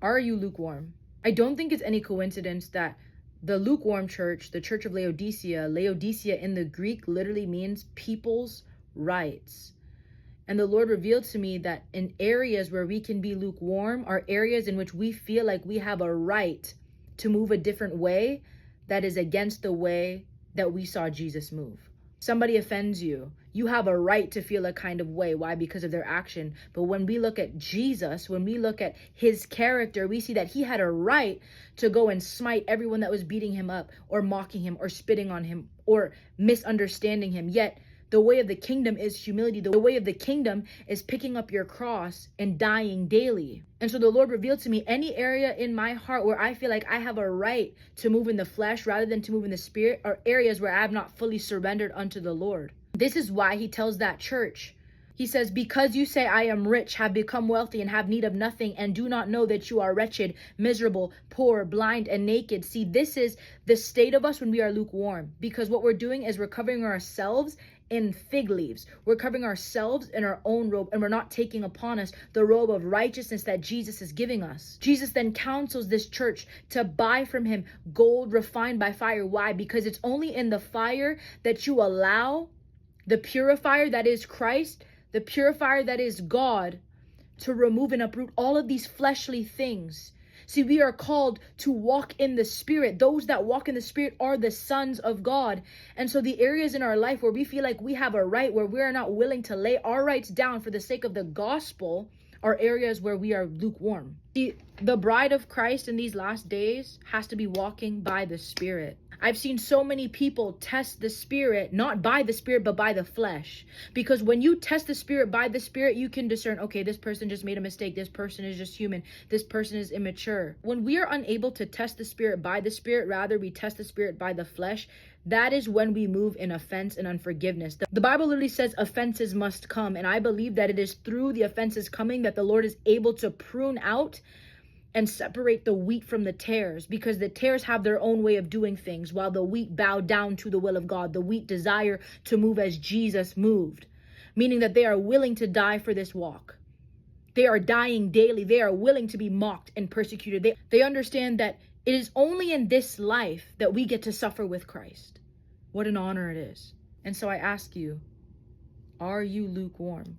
Are you lukewarm? I don't think it's any coincidence that the lukewarm church, the church of Laodicea, Laodicea in the Greek literally means people's rights. And the Lord revealed to me that in areas where we can be lukewarm are areas in which we feel like we have a right to move a different way that is against the way that we saw Jesus move. Somebody offends you, you have a right to feel a kind of way. Why? Because of their action. But when we look at Jesus, when we look at his character, we see that he had a right to go and smite everyone that was beating him up or mocking him or spitting on him or misunderstanding him. Yet the way of the kingdom is humility. The way of the kingdom is picking up your cross and dying daily. And so the Lord revealed to me any area in my heart where I feel like I have a right to move in the flesh rather than to move in the spirit are areas where I have not fully surrendered unto the Lord. This is why he tells that church. He says, because you say, I am rich, have become wealthy, and have need of nothing, and do not know that you are wretched, miserable, poor, blind, and naked. See, this is the state of us when we are lukewarm, because what we're doing is we're covering ourselves in fig leaves. We're covering ourselves in our own robe, and we're not taking upon us the robe of righteousness that Jesus is giving us. Jesus then counsels this church to buy from him gold refined by fire. Why? Because it's only in the fire that you allow the purifier that is Christ, the purifier that is God, to remove and uproot all of these fleshly things. See, we are called to walk in the Spirit. Those that walk in the Spirit are the sons of God. And so the areas in our life where we feel like we have a right, where we are not willing to lay our rights down for the sake of the gospel, are areas where we are lukewarm. See, the bride of Christ in these last days has to be walking by the Spirit. I've seen so many people test the Spirit, not by the Spirit, but by the flesh. Because when you test the Spirit by the Spirit, you can discern, okay, this person just made a mistake. This person is just human. This person is immature. When we are unable to test the Spirit by the Spirit, rather we test the Spirit by the flesh, that is when we move in offense and unforgiveness. The Bible literally says offenses must come. And I believe that it is through the offenses coming that the Lord is able to prune out and separate the wheat from the tares, because the tares have their own way of doing things while the wheat bow down to the will of God. The wheat desire to move as Jesus moved, meaning that they are willing to die for this walk. They are dying daily. They are willing to be mocked and persecuted. They understand that it is only in this life that we get to suffer with Christ. What an honor it is. And so I ask you, are you lukewarm?